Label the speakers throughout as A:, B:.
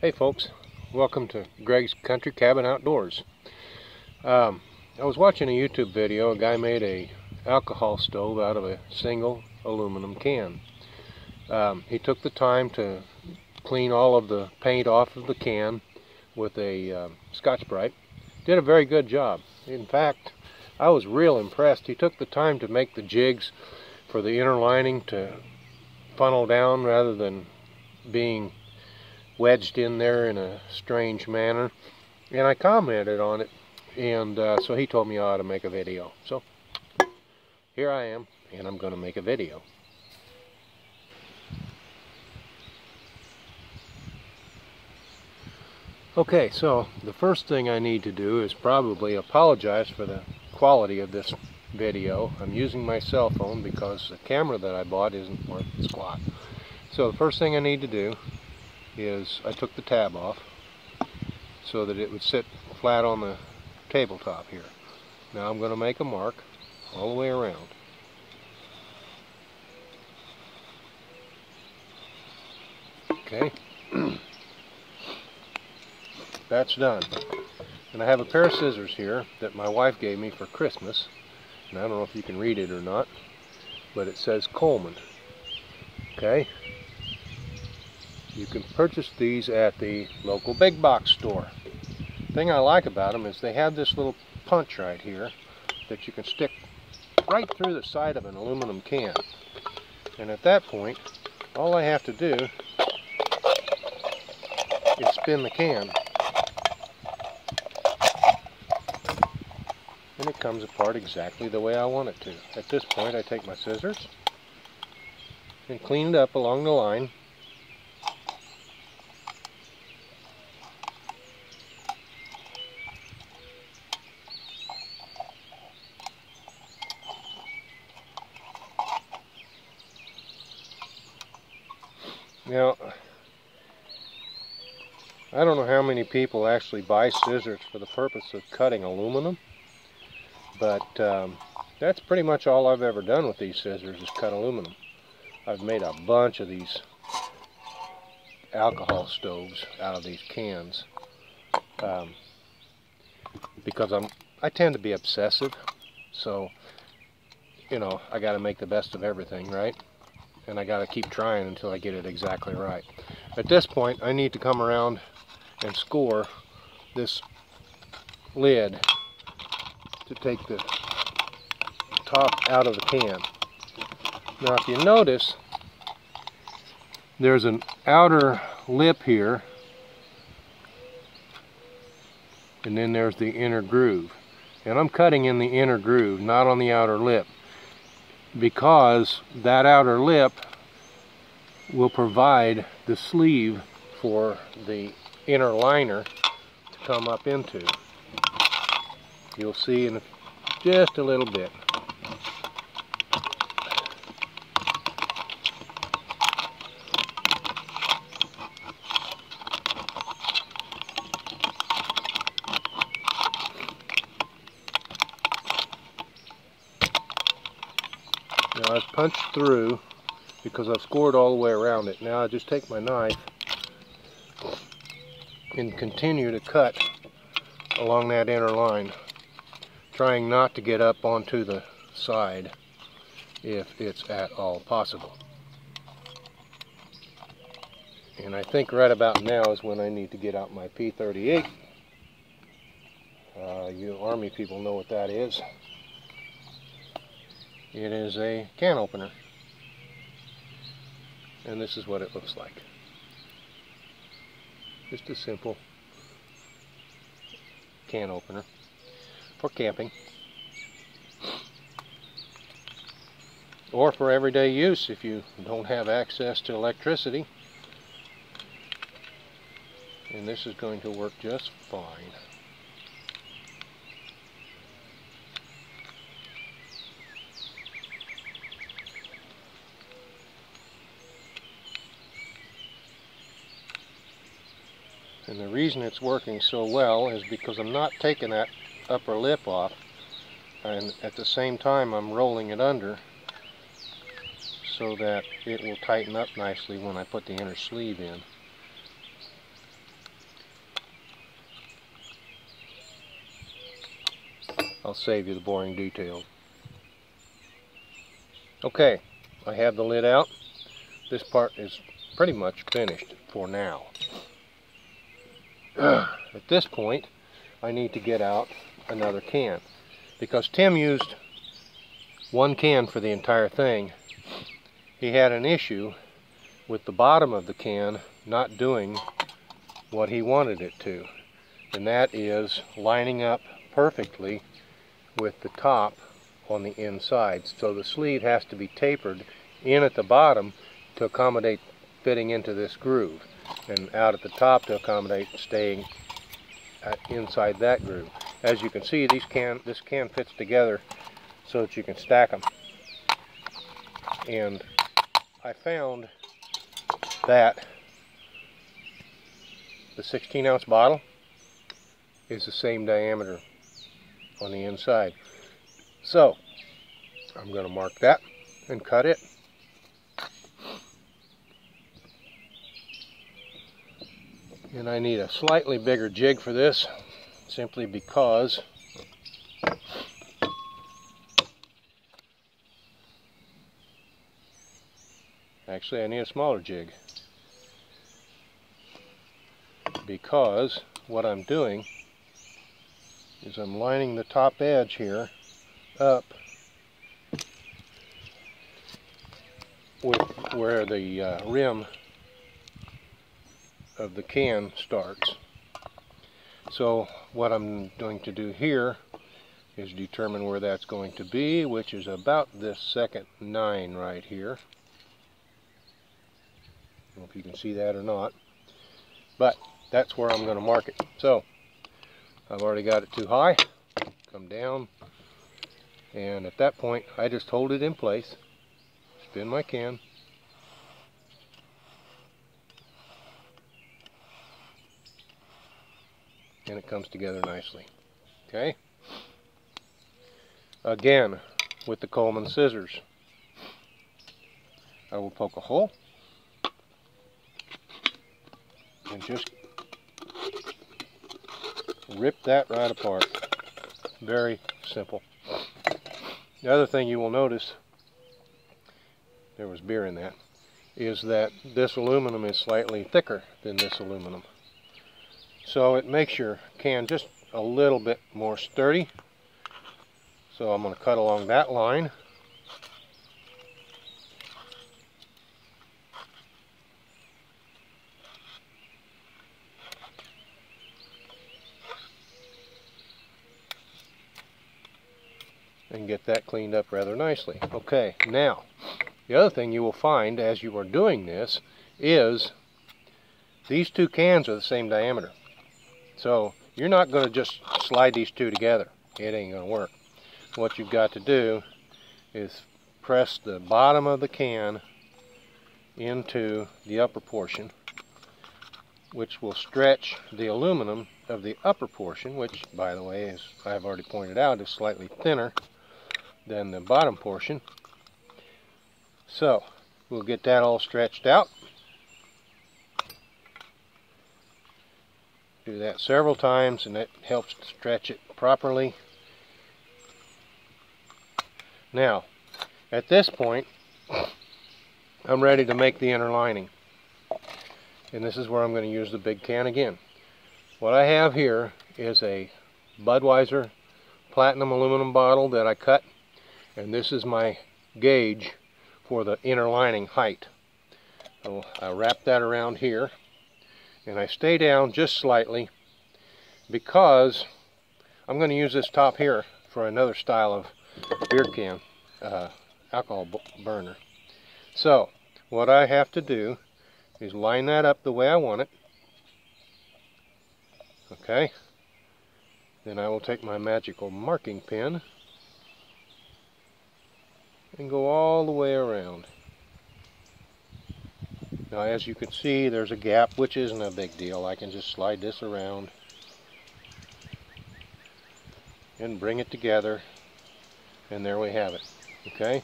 A: Hey folks, welcome to Greg's Country Cabin Outdoors. I was watching a YouTube video. A guy made a alcohol stove out of a single aluminum can. He took the time to clean all of the paint off of the can with a Scotch-Brite. Did a very good job. In fact, I was real impressed. He took the time to make the jigs for the inner lining to funnel down rather than being wedged in there in a strange manner, and I commented on it, and so he told me I ought to make a video. So here I am, and I'm going to make a video. Okay, so the first thing I need to do is probably apologize for the quality of this video. I'm using my cell phone because the camera that I bought isn't worth squat. So the first thing I need to do is I took the tab off so that it would sit flat on the tabletop here. Now I'm going to make a mark all the way around. Okay, that's done. And I have a pair of scissors here that my wife gave me for Christmas, and I don't know if you can read it or not, but it says Coleman. Okay. You can purchase these at the local big box store. The thing I like about them is they have this little punch right here that you can stick right through the side of an aluminum can. And at that point, all I have to do is spin the can. And it comes apart exactly the way I want it to. At this point, I take my scissors and clean it up along the line. Now, I don't know how many people actually buy scissors for the purpose of cutting aluminum, but that's pretty much all I've ever done with these scissors is cut aluminum. I've made a bunch of these alcohol stoves out of these cans because I tend to be obsessive, so you know, I got to make the best of everything, right? And I got to keep trying until I get it exactly right. At this point, I need to come around and score this lid to take the top out of the can. Now, if you notice, there's an outer lip here, and then there's the inner groove. And I'm cutting in the inner groove, not on the outer lip, because that outer lip will provide the sleeve for the inner liner to come up into. You'll see in just a little bit. Now I've punched through because I've scored all the way around it. Now I just take my knife and continue to cut along that inner line, trying not to get up onto the side if it's at all possible. And I think right about now is when I need to get out my P38. You Army people know what that is. It is a can opener, and this is what it looks like. Just a simple can opener for camping or for everyday use if you don't have access to electricity, and this is going to work just fine. And the reason it's working so well is because I'm not taking that upper lip off, and at the same time I'm rolling it under so that it will tighten up nicely when I put the inner sleeve in. I'll save you the boring details. Okay, I have the lid out. This part is pretty much finished for now. At this point, I need to get out another can, because Tim used one can for the entire thing. He had an issue with the bottom of the can not doing what he wanted it to, and that is lining up perfectly with the top on the inside. So the sleeve has to be tapered in at the bottom to accommodate fitting into this groove, and out at the top to accommodate staying inside that groove. As you can see, this can fits together so that you can stack them. And I found that the 16-ounce bottle is the same diameter on the inside. So I'm going to mark that and cut it. And I need a slightly bigger jig for this, simply because actually I need a smaller jig, because what I'm doing is I'm lining the top edge here up with where the rim of the can starts. So what I'm going to do here is determine where that's going to be, which is about this second 9 right here. I don't know if you can see that or not, but that's where I'm going to mark it. So I've already got it too high. Come down, and at that point I just hold it in place, spin my can, and it comes together nicely. Okay? Again, with the Coleman scissors, I will poke a hole and just rip that right apart. Very simple. The other thing you will notice, there was beer in that, is that this aluminum is slightly thicker than this aluminum. So it makes your can just a little bit more sturdy. So I'm going to cut along that line. And get that cleaned up rather nicely. Okay, now the other thing you will find as you are doing this is these two cans are the same diameter. So you're not going to just slide these two together. It ain't going to work. What you've got to do is press the bottom of the can into the upper portion, which will stretch the aluminum of the upper portion, which, by the way, as I've already pointed out, is slightly thinner than the bottom portion. So we'll get that all stretched out. Do that several times, and that helps to stretch it properly. Now, at this point, I'm ready to make the inner lining. And this is where I'm going to use the big can again. What I have here is a Budweiser platinum aluminum bottle that I cut, and this is my gauge for the inner lining height. So I wrap that around here, and I stay down just slightly because I'm going to use this top here for another style of beer can alcohol burner. So what I have to do is line that up the way I want it. Okay, then I will take my magical marking pen and go all the way around. Now, as you can see, there's a gap, which isn't a big deal. I can just slide this around and bring it together, and there we have it. Okay,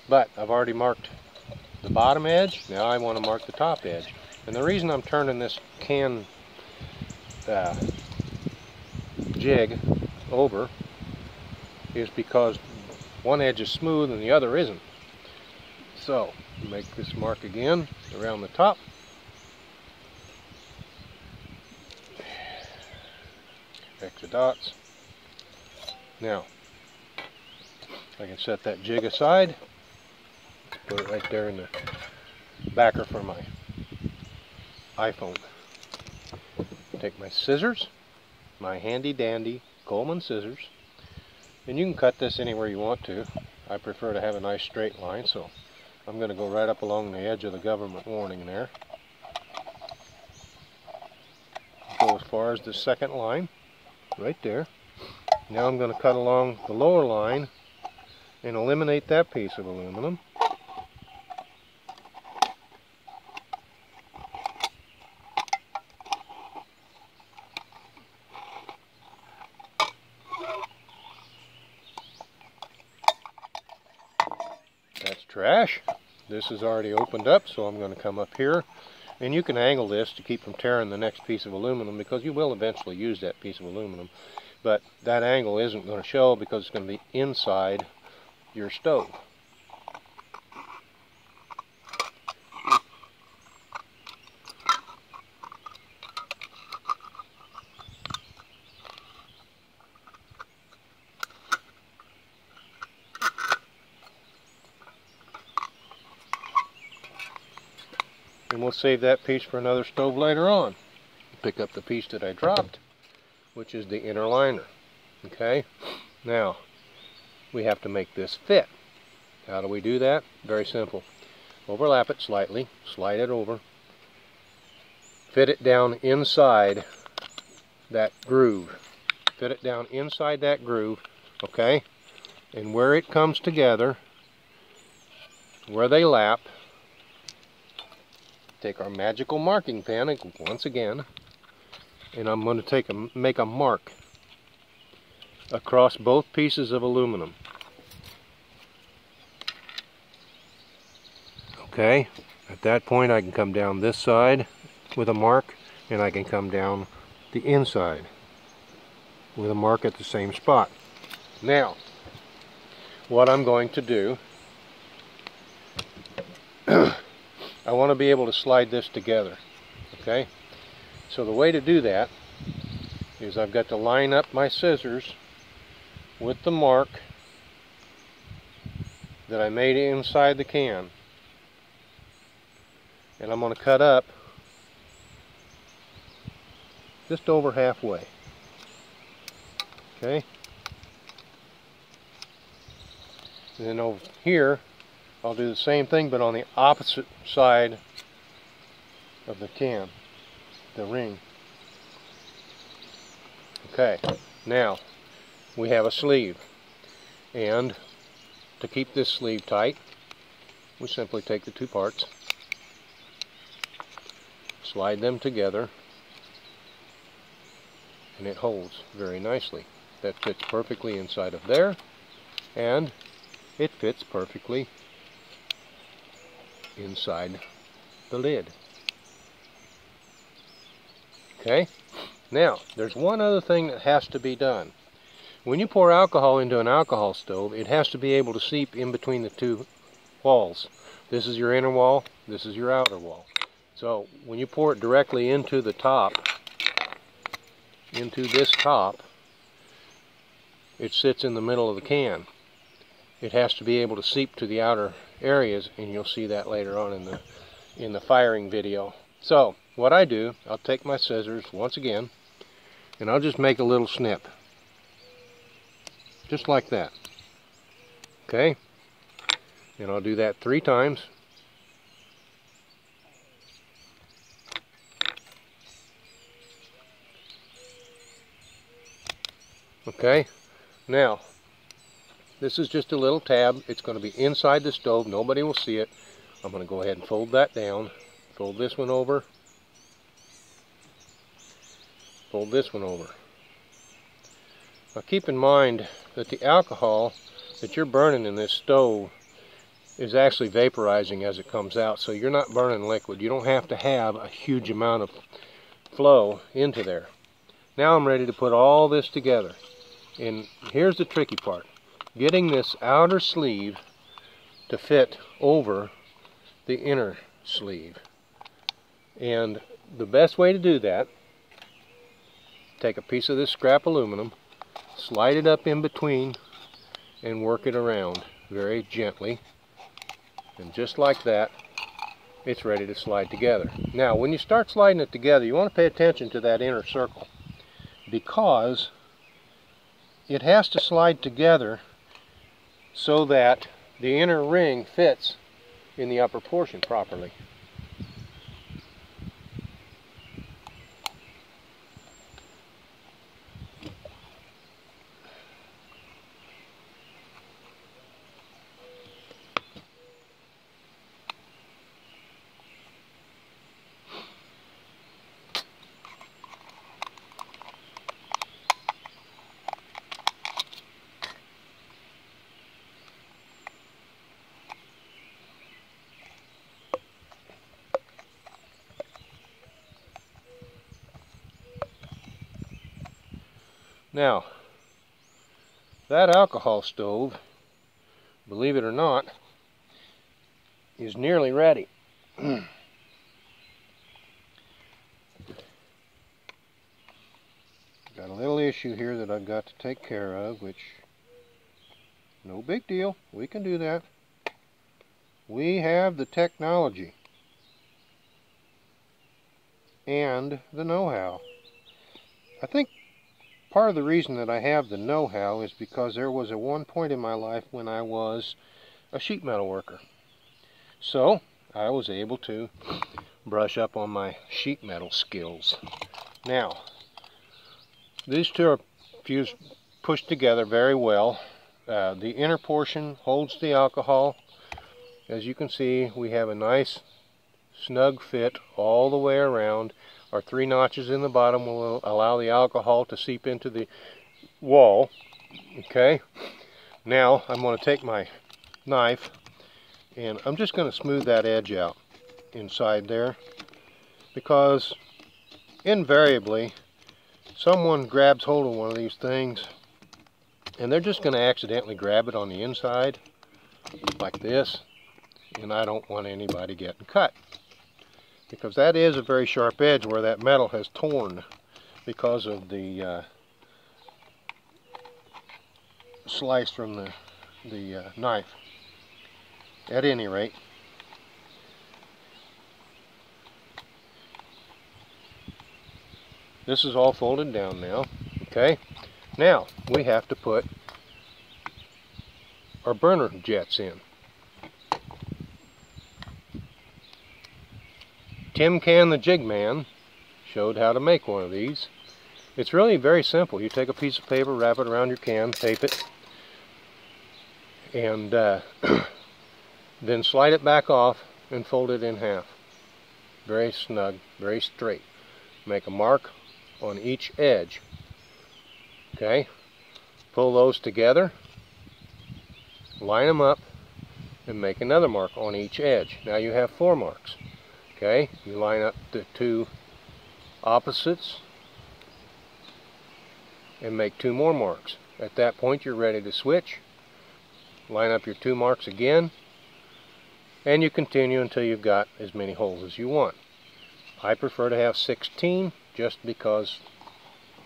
A: but I've already marked the bottom edge. Now I want to mark the top edge, and the reason I'm turning this can jig over is because one edge is smooth and the other isn't. So, make this mark again around the top. Extra dots. Now, I can set that jig aside. Put it right there in the backer for my iPhone. Take my scissors, my handy dandy Coleman scissors, and you can cut this anywhere you want to. I prefer to have a nice straight line, so I'm going to go right up along the edge of the government warning there. Go as far as the second line, right there. Now I'm going to cut along the lower line and eliminate that piece of aluminum. That's trash. This is already opened up, so I'm going to come up here, and you can angle this to keep from tearing the next piece of aluminum, because you will eventually use that piece of aluminum, but that angle isn't going to show because it's going to be inside your stove. And we'll save that piece for another stove later on. Pick up the piece that I dropped, which is the inner liner. Okay, now we have to make this fit. How do we do that? Very simple. Overlap it slightly, slide it over, fit it down inside that groove. Fit it down inside that groove, okay? And where it comes together, where they lap, take our magical marking pen once again, and I'm going to make a mark across both pieces of aluminum. Okay, at that point I can come down this side with a mark, and I can come down the inside with a mark at the same spot. Now, what I'm going to do, I want to be able to slide this together, okay? So the way to do that is I've got to line up my scissors with the mark that I made inside the can. And I'm going to cut up just over halfway, okay? And then over here, I'll do the same thing, but on the opposite side of the can, the ring. Okay, now we have a sleeve, and to keep this sleeve tight, we simply take the two parts, slide them together, and it holds very nicely. That fits perfectly inside of there, and it fits perfectly inside the lid. Okay, now there's one other thing that has to be done. When you pour alcohol into an alcohol stove, it has to be able to seep in between the two walls. This is your inner wall, this is your outer wall. So when you pour it directly into the top, into this top, it sits in the middle of the can. It has to be able to seep to the outer areas, and you'll see that later on in the firing video. So what I do, I'll take my scissors once again, and I'll just make a little snip, just like that. Okay, and I'll do that 3 times. Okay, now this is just a little tab. It's going to be inside the stove. Nobody will see it. I'm going to go ahead and fold that down. Fold this one over. Fold this one over. Now keep in mind that the alcohol that you're burning in this stove is actually vaporizing as it comes out. So you're not burning liquid. You don't have to have a huge amount of flow into there. Now I'm ready to put all this together. And here's the tricky part. getting this outer sleeve to fit over the inner sleeve. And the best way to do that, take a piece of this scrap aluminum, slide it up in between, and work it around very gently. And just like that, it's ready to slide together. Now, when you start sliding it together, you want to pay attention to that inner circle, because it has to slide together so that the inner ring fits in the upper portion properly. Now, that alcohol stove, believe it or not, is nearly ready. Got a little issue here that I've got to take care of, which, no big deal, we can do that. We have the technology and the know-how. I think part of the reason that I have the know-how is because there was a one point in my life when I was a sheet metal worker. So I was able to brush up on my sheet metal skills. Now, these two are fused, pushed together very well. The inner portion holds the alcohol. As you can see, we have a nice snug fit all the way around. Our 3 notches in the bottom will allow the alcohol to seep into the wall. Okay, now I'm going to take my knife and I'm just going to smooth that edge out inside there, because invariably someone grabs hold of one of these things and they're just going to accidentally grab it on the inside like this, and I don't want anybody getting cut, because that is a very sharp edge where that metal has torn because of the slice from the knife. At any rate, this is all folded down now. Okay, now we have to put our burner jets in. Tim Can the Jig Man showed how to make one of these. It's really very simple. You take a piece of paper, wrap it around your can, tape it, and then slide it back off and fold it in half. Very snug, very straight. Make a mark on each edge. Okay, pull those together, line them up, and make another mark on each edge. Now you have 4 marks. Okay, you line up the 2 opposites and make 2 more marks. At that point you're ready to switch. Line up your 2 marks again, and you continue until you've got as many holes as you want. I prefer to have 16 just because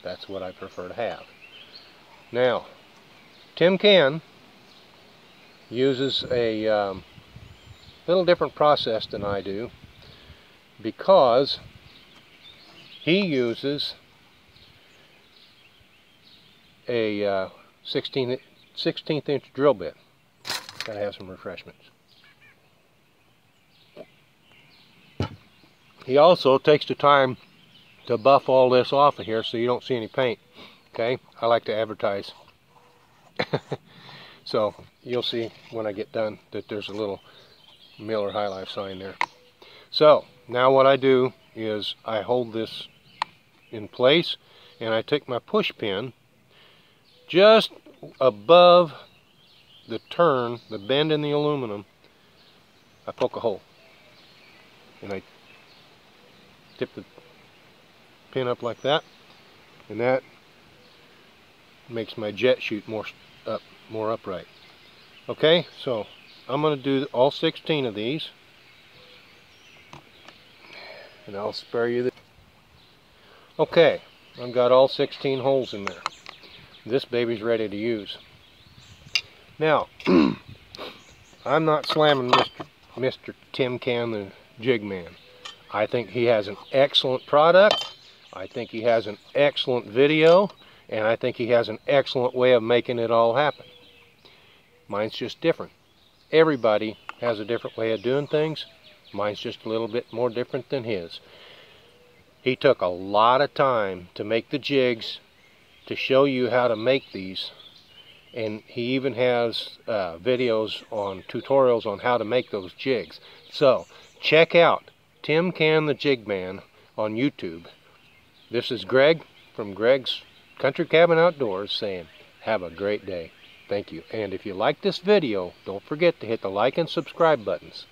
A: that's what I prefer to have. Now, Tim Can uses a little different process than I do, because he uses a 16th inch drill bit. Gotta have some refreshments. He also takes the time to buff all this off of here so you don't see any paint. Okay, I like to advertise. So you'll see when I get done that there's a little Miller High Life sign there. So now what I do is I hold this in place and I take my push pin just above the turn, the bend in the aluminum. I poke a hole and I tip the pin up like that, and that makes my jet shoot more up more upright. Okay, so I'm going to do all 16 of these, and I'll spare you this. Okay, I've got all 16 holes in there. This baby's ready to use. Now, I'm not slamming Mr. Tim Can, the Jig Man. I think he has an excellent product. I think he has an excellent video. And I think he has an excellent way of making it all happen. Mine's just different. Everybody has a different way of doing things. Mine's just a little bit more different than his. He took a lot of time to make the jigs, to show you how to make these. And he even has videos on tutorials on how to make those jigs. So check out Tim Can, the Jig Man on YouTube. This is Greg from Greg's Country Cabin Outdoors saying, have a great day. Thank you. And if you like this video, don't forget to hit the like and subscribe buttons.